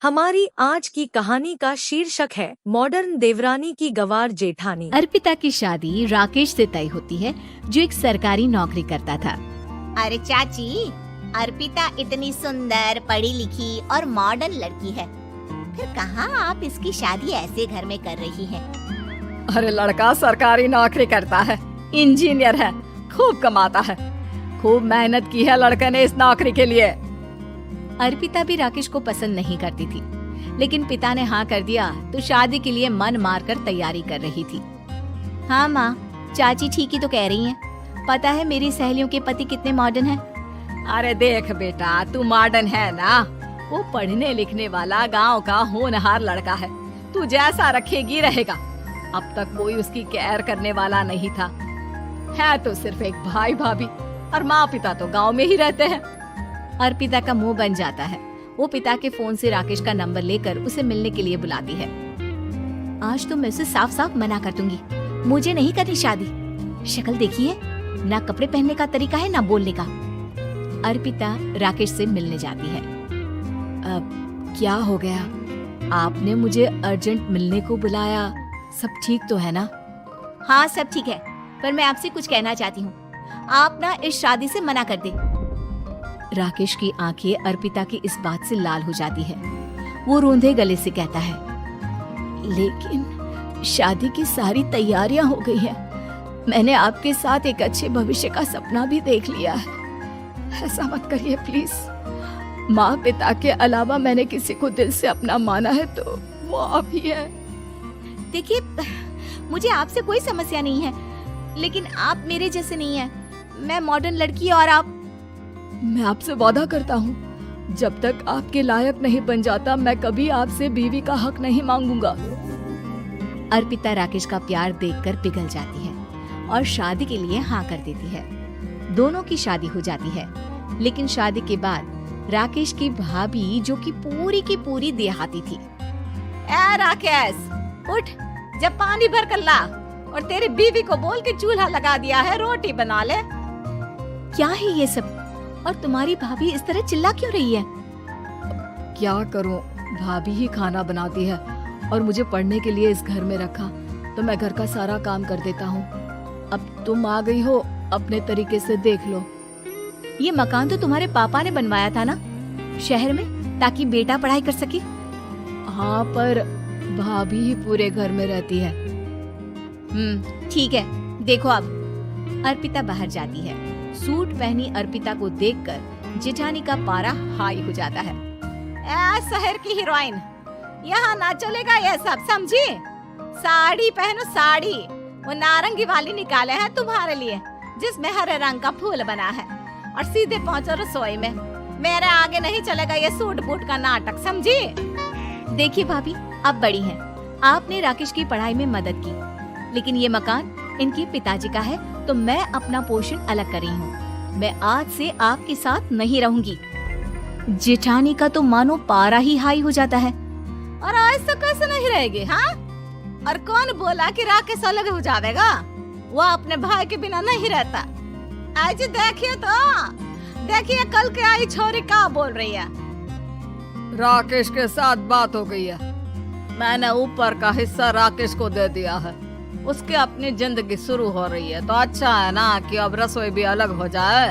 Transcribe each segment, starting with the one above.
हमारी आज की कहानी का शीर्षक है मॉडर्न देवरानी की गंवार जेठानी। अर्पिता की शादी राकेश से तय होती है, जो एक सरकारी नौकरी करता था। अरे चाची, अर्पिता इतनी सुंदर, पढ़ी लिखी और मॉडर्न लड़की है, फिर कहाँ आप इसकी शादी ऐसे घर में कर रही हैं? अरे लड़का सरकारी नौकरी करता है, इंजीनियर है, खूब कमाता है, खूब मेहनत की है लड़के ने इस नौकरी के लिए। अर्पिता भी राकेश को पसंद नहीं करती थी, लेकिन पिता ने हाँ कर दिया तो शादी के लिए मन मारकर तैयारी कर रही थी। हाँ माँ, चाची ठीक ही तो कह रही हैं। पता है मेरी सहेलियों के पति कितने मॉडर्न हैं। अरे देख बेटा, तू मॉडर्न है ना, वो पढ़ने लिखने वाला गांव का होनहार लड़का है, तू जैसा रखेगी रहेगा। अब तक कोई उसकी केयर करने वाला नहीं था, है तो सिर्फ एक भाई भाभी, और माँ पिता तो गांव में ही रहते हैं। अर्पिता का मुंह बन जाता है। वो पिता के फोन से राकेश का नंबर लेकर उसे मिलने के लिए बुलाती है। आज तो मैं उसे साफ साफ मना कर दूंगी, मुझे नहीं करनी शादी। शक्ल देखिए, ना कपड़े पहनने का तरीका है ना बोलने का। अर्पिता राकेश से मिलने जाती है। अब क्या हो गया, आपने मुझे अर्जेंट मिलने को बुलाया, सब ठीक तो है ना? हाँ सब ठीक है, पर मैं आपसे कुछ कहना चाहती हूँ। आप ना इस शादी से मना कर दे। राकेश की आंखें अर्पिता की इस बात से लाल हो जाती है। वो रोंदे गले से कहता है, लेकिन शादी की सारी तैयारियां हो गई हैं। मैंने आपके साथ एक अच्छे भविष्य का सपना भी देख लिया है। ऐसा मत करिए प्लीज। माँ पिता के अलावा मैंने किसी को दिल से अपना माना है तो वो आप ही है। देखिए, मुझे आपसे कोई समस्या नहीं है, लेकिन आप मेरे जैसे नहीं हैं। मैं मॉडर्न लड़की और आप। मैं आपसे वादा करता हूँ, जब तक आपके लायक नहीं बन जाता मैं कभी आपसे बीवी का हक नहीं मांगूंगा। अर्पिता राकेश का प्यार देखकर पिघल जाती है और शादी के लिए हाँ कर देती है। दोनों की शादी हो जाती है, लेकिन शादी के बाद राकेश की भाभी, जो कि पूरी देहाती थी। ए राकेश, उठ, जब पानी भर कर ला, और तेरी बीवी को बोल के चूल्हा लगा दिया है, रोटी बना ले। क्या है ये सब? और तुम्हारी भाभी इस तरह चिल्ला क्यों रही है? क्या करूं, भाभी ही खाना बनाती है और मुझे पढ़ने के लिए इस घर में रखा, तो मैं घर का सारा काम कर देता हूँ। अब तुम आ गई हो, अपने तरीके से देख लो। ये मकान तो तुम्हारे पापा ने बनवाया था ना, शहर में, ताकि बेटा पढ़ाई कर सके। हाँ, पर भाभी ही पूरे घर में रहती है। ठीक है, देखो अब। अर्पिता बाहर जाती है। सूट पहनी अर्पिता को देखकर जेठानी का पारा हाई हो जाता है। शहर की हीरोइन, यहाँ ना चलेगा ये सब, समझी? साड़ी पहनो, साड़ी। वो नारंगी वाली निकाले हैं तुम्हारे लिए, जिसमें हरे रंग का फूल बना है, और सीधे पहुँचो रसोई में। मेरे आगे नहीं चलेगा ये सूट बूट का नाटक, समझी? देखिए भाभी, आप बड़ी हैं, आपने राकेश की पढ़ाई में मदद की, लेकिन ये मकान इनके पिताजी का है, तो मैं अपना पोर्शन अलग कर रही हूँ। मैं आज से आपके साथ नहीं रहूंगी। जेठानी का तो मानो पारा ही हाई हो जाता है। और ऐसा कैसे नहीं रहेगी? हाँ, और कौन बोला कि राकेश अलग हो जाएगा? वो अपने भाई के बिना नहीं रहता। आज देखिए तो, देखिए कल के आई छोरी क्या बोल रही है। राकेश के साथ बात हो गई है, मैंने ऊपर का हिस्सा राकेश को दे दिया है, उसकी अपनी जिंदगी शुरू हो रही है, तो अच्छा है ना कि अब रसोई भी अलग हो जाए।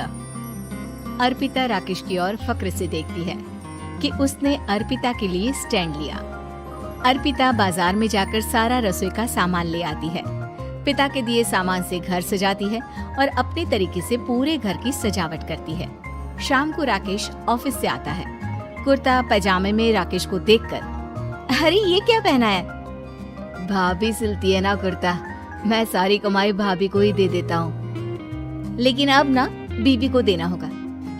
अर्पिता राकेश की ओर फक्र से देखती है कि उसने अर्पिता के लिए स्टैंड लिया। अर्पिता बाजार में जाकर सारा रसोई का सामान ले आती है। पिता के दिए सामान से घर सजाती है और अपने तरीके से पूरे घर की सजावट करती है। शाम को राकेश ऑफिस से आता है। कुर्ता पैजामे में राकेश को देखकर, अरे ये क्या पहना है? भाभी सिलती है ना कुर्ता, मैं सारी कमाई भाभी को ही दे देता हूँ। लेकिन अब ना बीबी को देना होगा,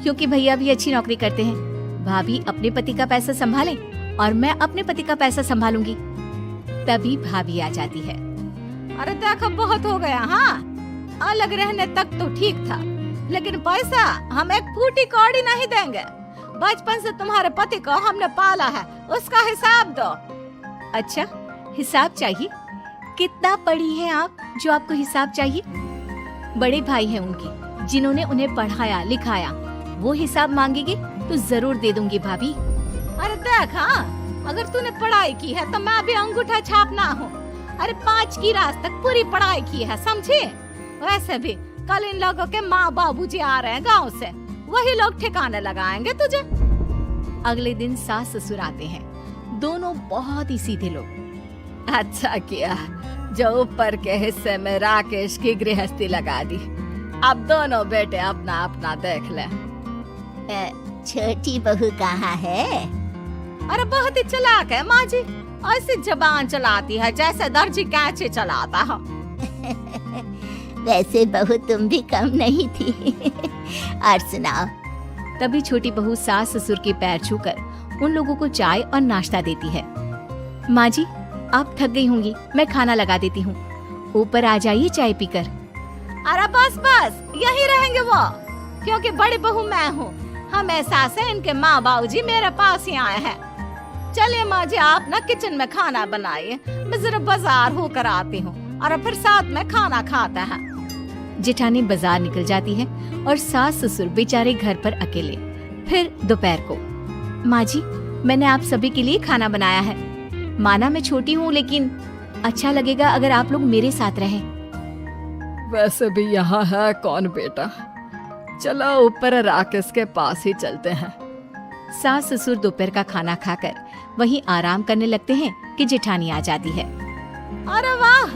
क्योंकि भैया भी अच्छी नौकरी करते हैं। भाभी अपने पति का पैसा संभाले और मैं अपने पति का पैसा संभालूंगी। तभी भाभी आ जाती है। अरे देखो, बहुत हो गया। हाँ, अलग रहने तक तो ठीक था, लेकिन पैसा हम एक फूटी कौड़ी नहीं देंगे। बचपन से तुम्हारे पति को हमने पाला है, उसका हिसाब दो। अच्छा, हिसाब चाहिए? कितना पढ़ी है आप जो आपको हिसाब चाहिए? बड़े भाई हैं उनके, जिन्होंने उन्हें पढ़ाया लिखाया, वो हिसाब मांगेंगे तो जरूर दे दूंगी भाभी। अरे देख, हाँ, अगर तूने पढ़ाई की है तो मैं भी अंगूठा छापना हूँ। अरे 5 की क्लास तक पूरी पढ़ाई की है, समझे? वैसे भी कल इन लोगों के माँ बाबूजी आ रहे हैं गाँव से, वही लोग ठिकाने लगाएंगे तुझे। अगले दिन सास ससुर आते हैं, दोनों बहुत ही सीधे लोग। अच्छा किया जो ऊपर के हिस्से में राकेश की गृहस्थी लगा दी। अब दोनों बेटे अपना अपना देख ले। छोटी बहू कहाँ है? अरे बहुत ही चालाक है माँ जी, ऐसी जबान चलाती है जैसे दर्जी कैंची चलाता है। वैसे बहू तुम भी कम नहीं थी। और सुनाओ। तभी छोटी बहू सास ससुर के पैर छूकर उन लोगों को चाय और नाश्ता देती है। माँ जी, आप थक गई होंगी, मैं खाना लगा देती हूँ, ऊपर आ जाइए चाय पीकर। अरे बस बस यही रहेंगे वो, क्योंकि बड़ी बहू मैं हूँ। हमेशा से इनके माँ बाबूजी मेरे पास ही आए हैं। चलिए माँ जी, आप ना किचन में खाना बनाइए, मैं जरा बाजार होकर आती हूँ और फिर साथ में खाना खाता है। जेठानी बाजार निकल जाती है और सास ससुर बेचारे घर पर अकेले। फिर दोपहर को, माँ जी, मैंने आप सभी के लिए खाना बनाया है। माना मैं छोटी हूँ, लेकिन अच्छा लगेगा अगर आप लोग मेरे साथ रहें। वैसे भी यहाँ है कौन बेटा, चलो ऊपर राकेश के पास ही चलते हैं। सास ससुर दोपहर का खाना खाकर वहीं आराम करने लगते हैं कि जेठानी आ जाती है। अरे वाह,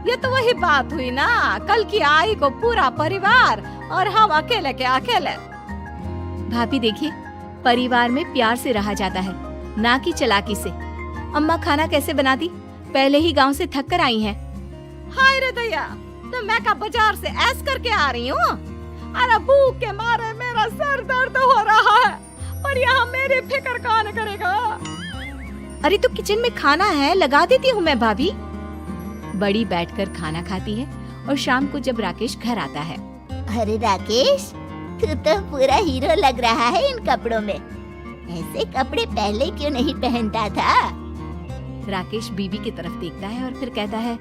ये तो वही बात हुई ना, कल की आई को पूरा परिवार और हम अकेले के अकेले। भाभी देखिए, परिवार में प्यार से रहा जाता है, ना कि चालाकी से। अम्मा खाना कैसे बनाती, पहले ही गांव से थक कर आई हैं। हाय रे दया, तो मैं का बाजार से ऐस करके आ रही हूँ। अरे भूख के मारे मेरा सर दर्द हो रहा है, और यहाँ मेरी फिक्र कौन करेगा। अरे तो किचन में खाना है, लगा देती हूँ मैं भाभी। बड़ी बैठकर खाना खाती है और शाम को जब राकेश घर आता है। अरे राकेश, तू तो पूरा हीरो लग रहा है इन कपड़ों में। ऐसे कपड़े पहले क्यों नहीं पहनता था? राकेश बीबी की तरफ देखता है और फिर कहता है,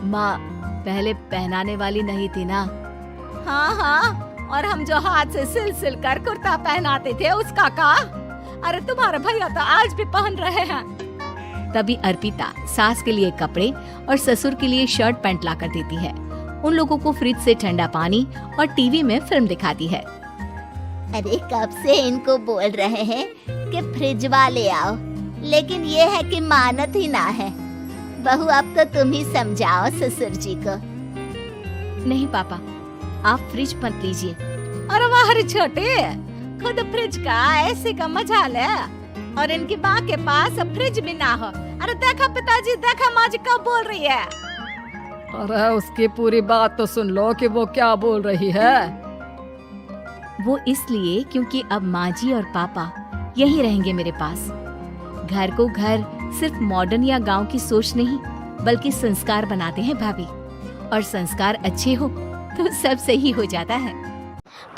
माँ पहले पहनाने वाली नहीं थी ना। हाँ हाँ, और हम जो हाथ से सिल सिल कर कुर्ता पहनाते थे उसका का? अरे तुम्हारे भैया तो आज भी पहन रहे हैं। तभी अर्पिता सास के लिए कपड़े और ससुर के लिए शर्ट पैंट ला कर देती है। उन लोगों को फ्रिज से ठंडा पानी और टीवी में फिल्म दिखाती है। अरे कब से इनको बोल रहे हैं कि फ्रिज वाले आओ, लेकिन ये है कि मानत ही ना है। बहू, अब तो तुम ही समझाओ ससुर जी को। नहीं पापा, आप फ्रिज मत लीजिए। अरे वाह रे छोटे, खुद फ्रिज का ऐसे का मजा ले, और इनकी माँ के पास फ्रिज भी ना हो। अरे देखा पिताजी, देखा माँ जी कब बोल रही है। अरे उसकी पूरी बात तो सुन लो कि वो क्या बोल रही है। वो इसलिए क्योंकि अब माँ जी और पापा यहीं रहेंगे मेरे पास। घर को घर सिर्फ मॉडर्न या गांव की सोच नहीं, बल्कि संस्कार बनाते हैं भाभी, और संस्कार अच्छे हो तो सब सही हो जाता है।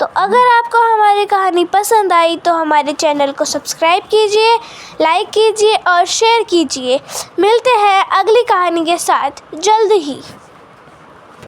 तो अगर आपको हमारी कहानी पसंद आई तो हमारे चैनल को सब्सक्राइब कीजिए, लाइक कीजिए और शेयर कीजिए। मिलते हैं अगली कहानी के साथ जल्द ही।